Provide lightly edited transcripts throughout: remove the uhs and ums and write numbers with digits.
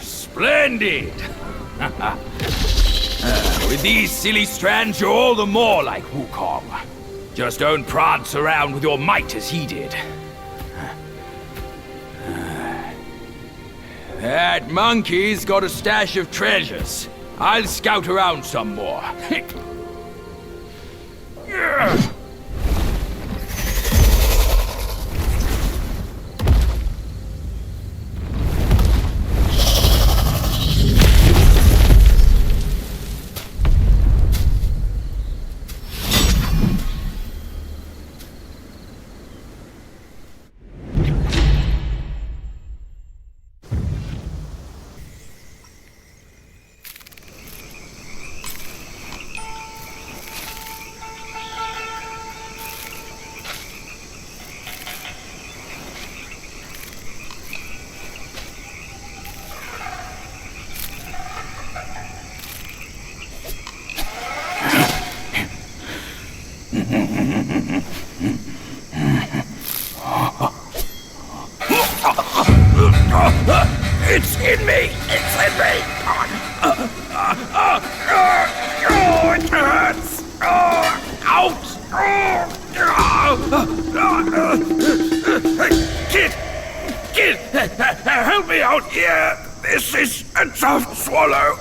Splendid! With these silly strands, you're all the more like Wukong. Just don't prance around with your might as he did. That monkey's got a stash of treasures. I'll scout around some more. It's in me! It's in me! Oh, it hurts! Out! Kid! Help me out here! This is a tough swallow!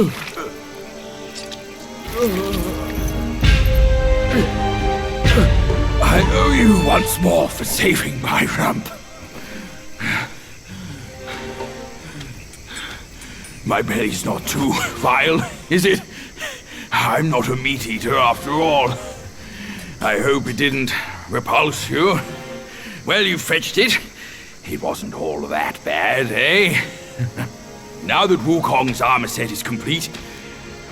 I owe you once more for saving my rump. My belly's not too vile, is it? I'm not a meat eater after all. I hope it didn't repulse you. Well, you fetched it. It wasn't all that bad, eh? Now that Wukong's armor set is complete,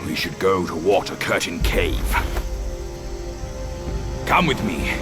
we should go to Water Curtain Cave. Come with me.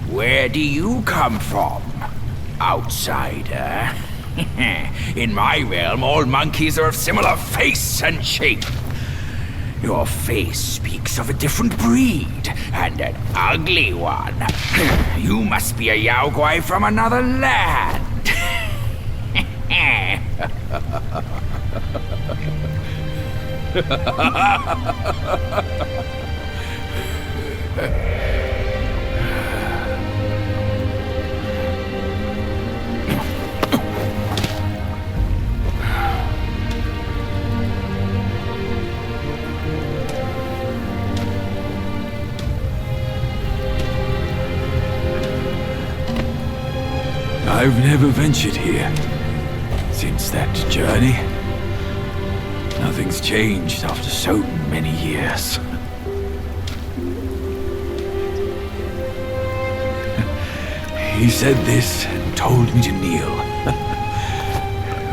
Where do you come from, outsider? In my realm, all monkeys are of similar face and shape. Your face speaks of a different breed, and an ugly one. You must be a Yaoguai from another land. I've never ventured here since that journey. Nothing's changed after so many years. He said this and told me to kneel.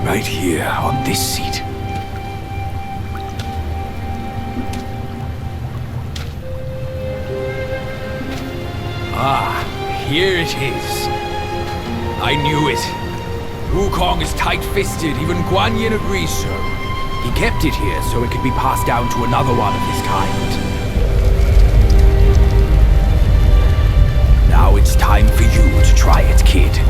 Right here on this seat. Ah, here it is. I knew it. Wukong is tight-fisted, even Guan Yin agrees so. He kept it here so it could be passed down to another one of his kind. Now it's time for you to try it, kid.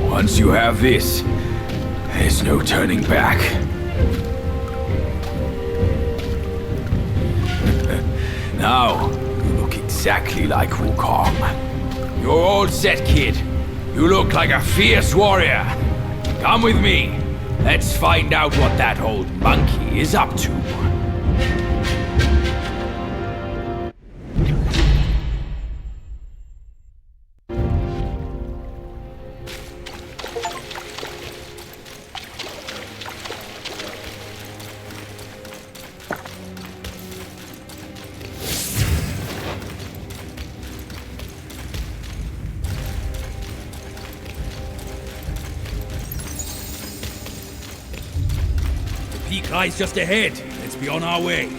Once you have this, there's no turning back. Now, you look exactly like Wukong. You're all set, kid. You look like a fierce warrior. Come with me. Let's find out what that old monkey is up to. Peak lies just ahead. Let's be on our way.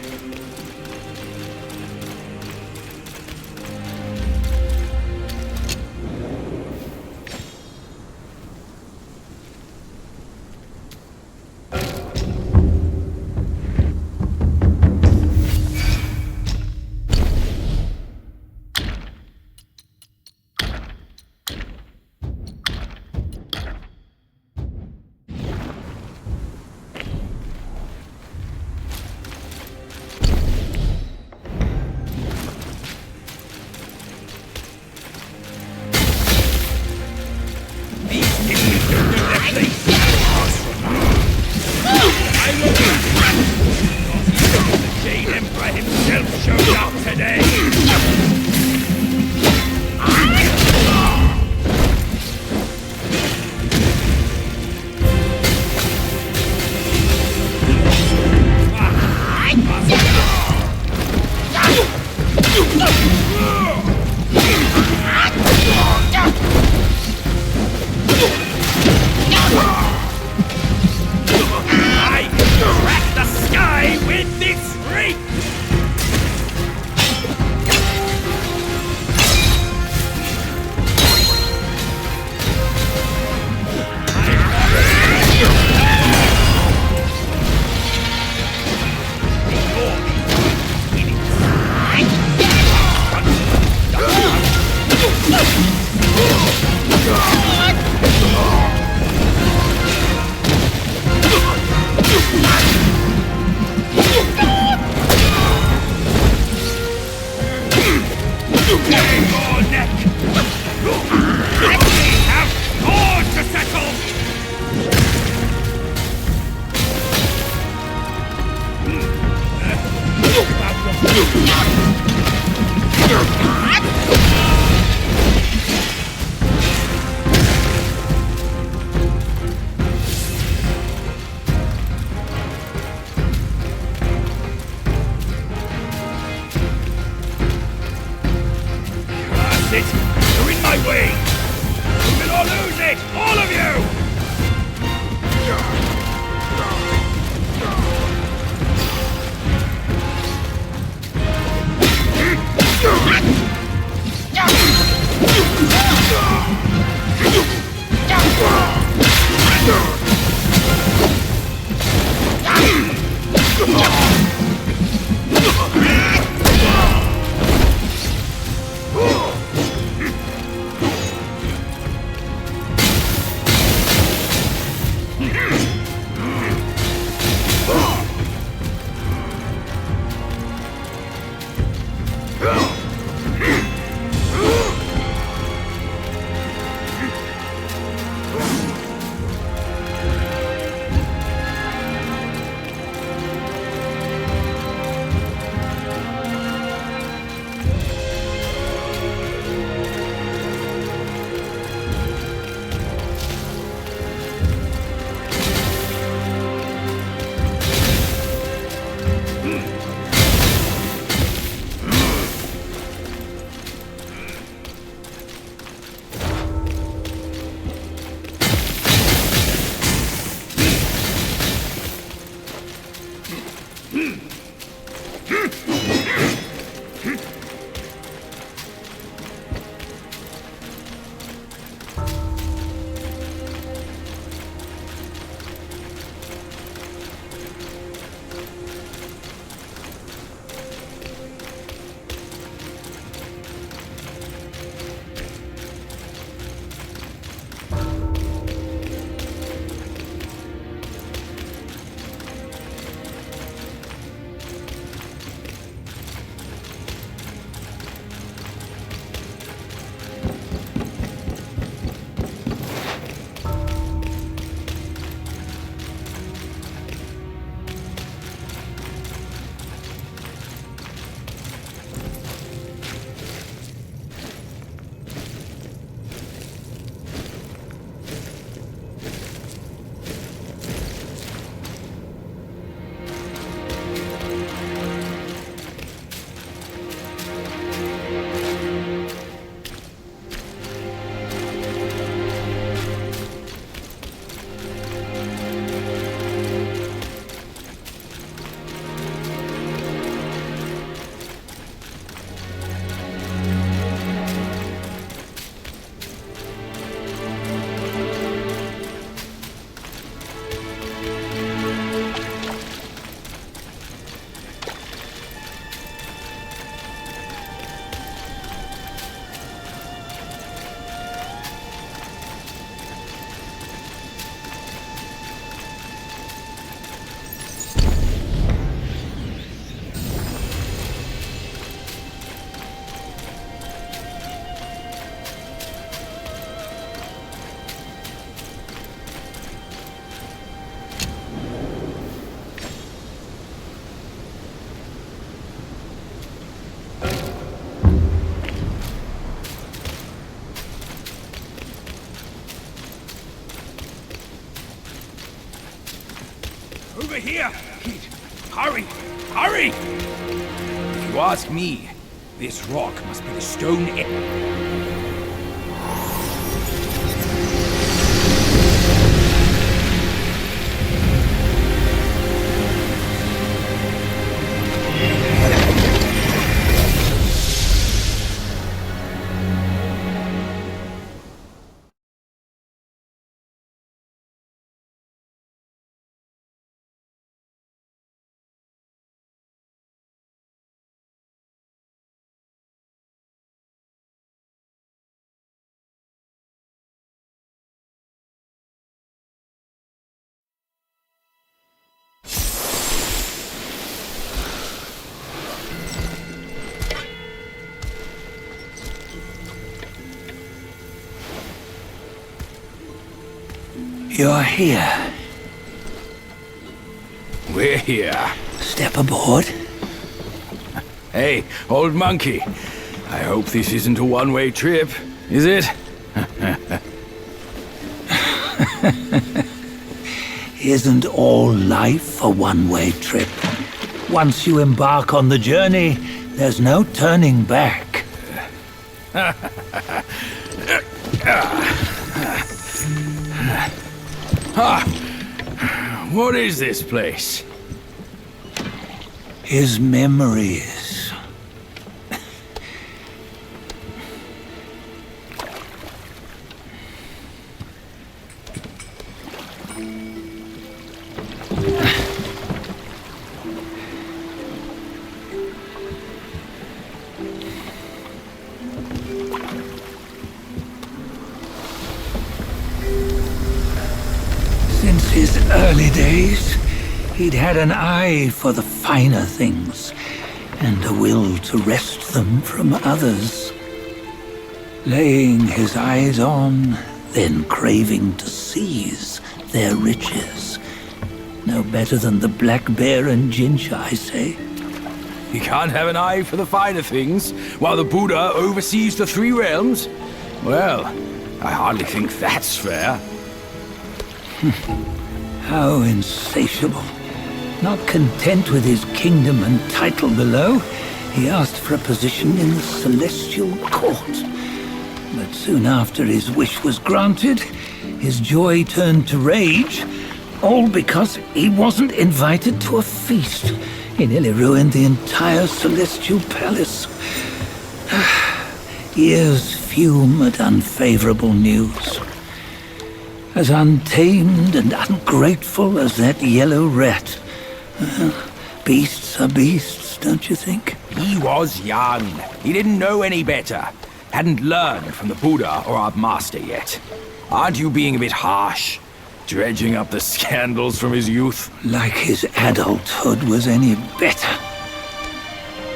Over here! Kid, hurry! Hurry! If you ask me, this rock must be the stone. You're here. We're here. Step aboard. Hey, old monkey. I hope this isn't a one-way trip, is it? Isn't all life a one-way trip? Once you embark on the journey, there's no turning back. What is this place? His memories. Since his early days, he'd had an eye for the finer things, and a will to wrest them from others. Laying his eyes on, then craving to seize their riches. No better than the black bear and Jinja, I say. You can't have an eye for the finer things, while the Buddha oversees the three realms? Well, I hardly think that's fair. How insatiable. Not content with his kingdom and title below, he asked for a position in the celestial court. But soon after his wish was granted, his joy turned to rage, all because he wasn't invited to a feast. He nearly ruined the entire celestial palace. Ears fume at unfavorable news. As untamed and ungrateful as that yellow rat. Beasts are beasts, don't you think? He was young. He didn't know any better. Hadn't learned from the Buddha or our master yet. Aren't you being a bit harsh? Dredging up the scandals from his youth? Like his adulthood was any better.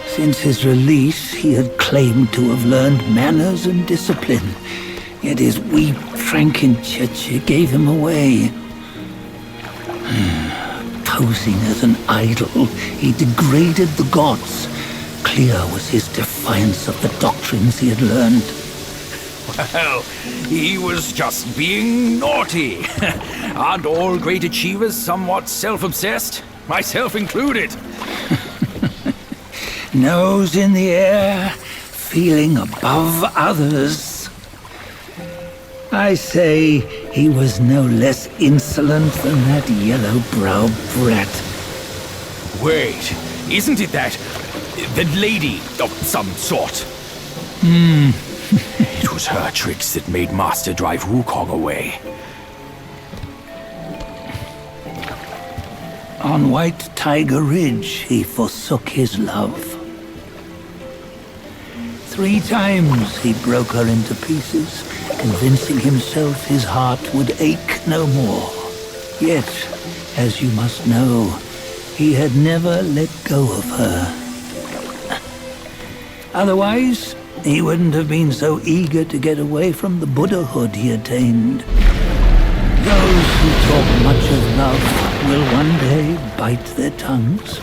Since his release, he had claimed to have learned manners and discipline. Yet his weak Frankenchurch gave him away. Posing as an idol, he degraded the gods. Clear was his defiance of the doctrines he had learned. Well, he was just being naughty. Aren't all great achievers somewhat self-obsessed? Myself included. Nose in the air, feeling above others. I say he was no less insolent than that yellow-browed brat. Wait, isn't it that lady of some sort? It was her tricks that made Master drive Wukong away. On White Tiger Ridge, he forsook his love. 3 times he broke her into pieces, convincing himself his heart would ache no more. Yet, as you must know, he had never let go of her. Otherwise, he wouldn't have been so eager to get away from the Buddhahood he attained. Those who talk much of love will one day bite their tongues.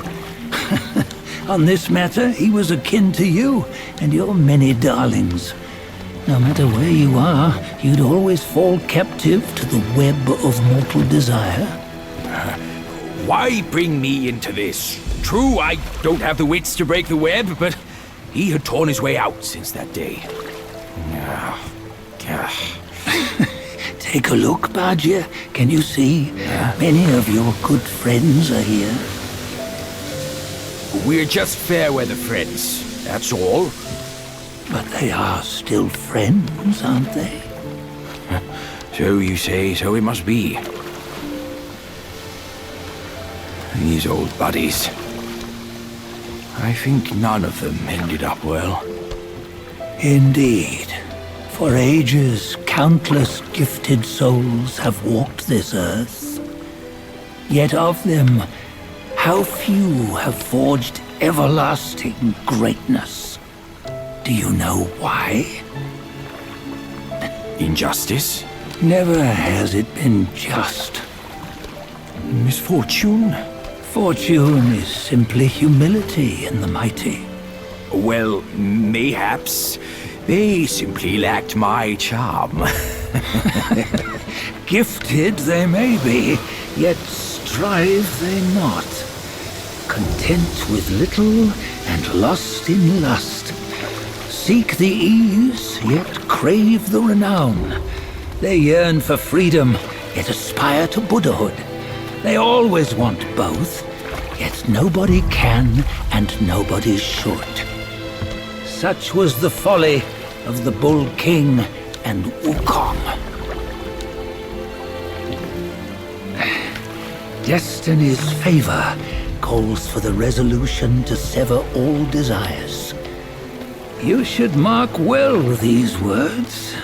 On this matter, he was akin to you and your many darlings. No matter where you are, you'd always fall captive to the web of mortal desire. Why bring me into this? True, I don't have the wits to break the web, but he had torn his way out since that day. Take a look, Badger. Can you see? Many of your good friends are here. We're just fair weather friends, that's all. But they are still friends, aren't they? So you say, so it must be. These old buddies. I think none of them ended up well. Indeed. For ages, countless gifted souls have walked this earth. Yet of them, how few have forged everlasting greatness? Do you know why? Injustice? Never has it been just. Misfortune? Fortune is simply humility in the mighty. Well, mayhaps. They simply lacked my charm. Gifted they may be, yet strive they not. Content with little and lost in lust. Seek the ease, yet crave the renown. They yearn for freedom, yet aspire to Buddhahood. They always want both, yet nobody can and nobody should. Such was the folly of the Bull King and Wukong. Destiny's favor calls for the resolution to sever all desires. You should mark well these words.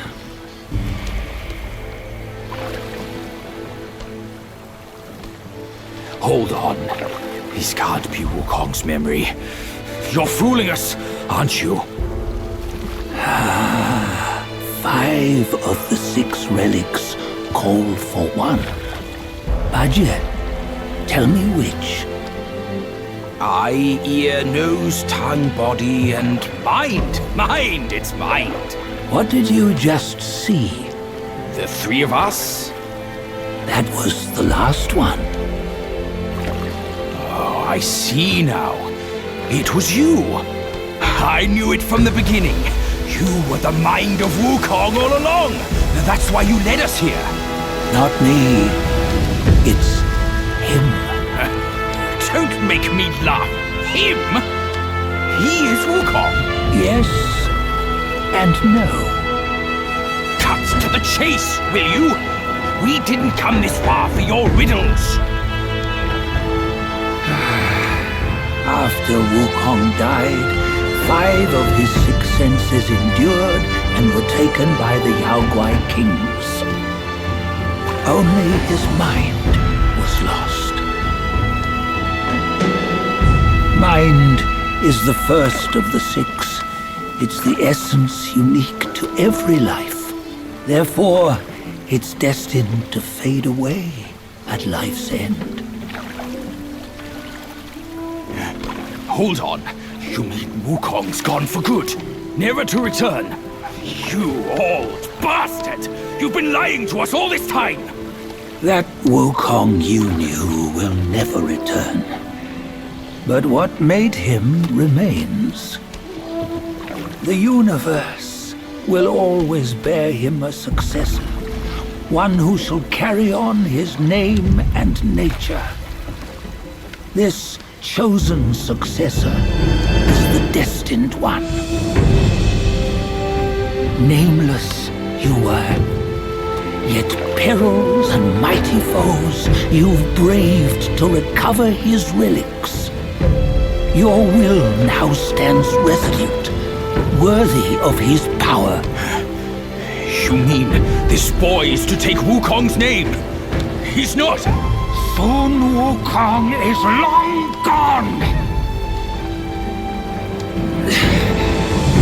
Hold on. This can't be Wukong's memory. You're fooling us, aren't you? 5 of the 6 relics call for one. Badger, tell me which. Eye, ear, nose, tongue, body, and mind. Mind, it's mind. What did you just see? The 3 of us? That was the last one. Oh, I see now. It was you. I knew it from the beginning. You were the mind of Wukong all along. That's why you led us here. Not me. It's him. Don't make me laugh. Him? He is Wukong. Yes and no. Cut to the chase, will you? We didn't come this far for your riddles. After Wukong died, 5 of his 6 senses endured and were taken by the Yaoguai kings. Only his mind was lost. Mind is the first of the 6. It's the essence unique to every life. Therefore, it's destined to fade away at life's end. Hold on. You mean Wukong's gone for good? Never to return? You old bastard! You've been lying to us all this time! That Wukong you knew will never return. But what made him remains. The universe will always bear him a successor. One who shall carry on his name and nature. This chosen successor is the destined one. Nameless you were, yet perils and mighty foes you've braved to recover his relics. Your will now stands resolute, worthy of his power. You mean this boy is to take Wukong's name? He's not! Soon Wukong is long gone!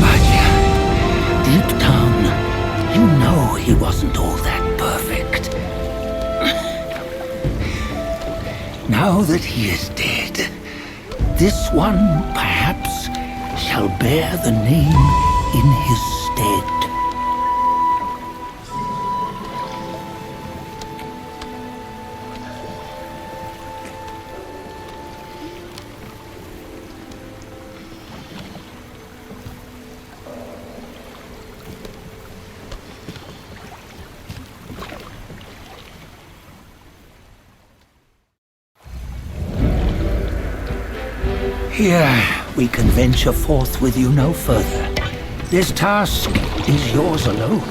But deep down, you know he wasn't all that perfect. Now that he is dead, this one, perhaps, shall bear the name in his stead. Here, we can venture forth with you no further. This task is yours alone.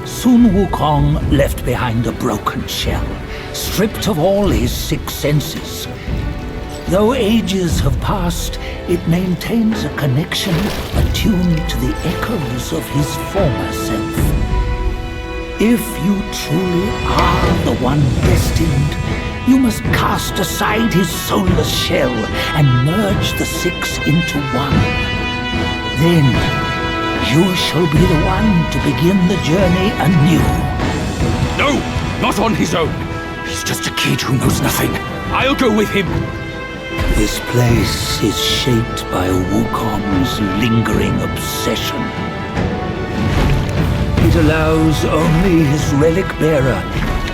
Soon Wukong left behind a broken shell, stripped of all his 6 senses. Though ages have passed, it maintains a connection attuned to the echoes of his former self. If you truly are the one destined, you must cast aside his soulless shell and merge the 6 into one. Then, you shall be the one to begin the journey anew. No! Not on his own! He's just a kid who knows nothing. I'll go with him. This place is shaped by Wukong's lingering obsession. It allows only his relic bearer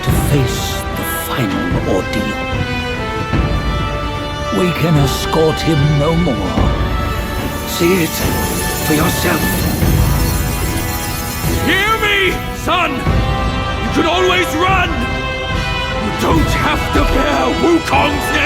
to face the final ordeal. We can escort him no more. See it for yourself. Hear me, son! You can always run! You don't have to bear Wukong's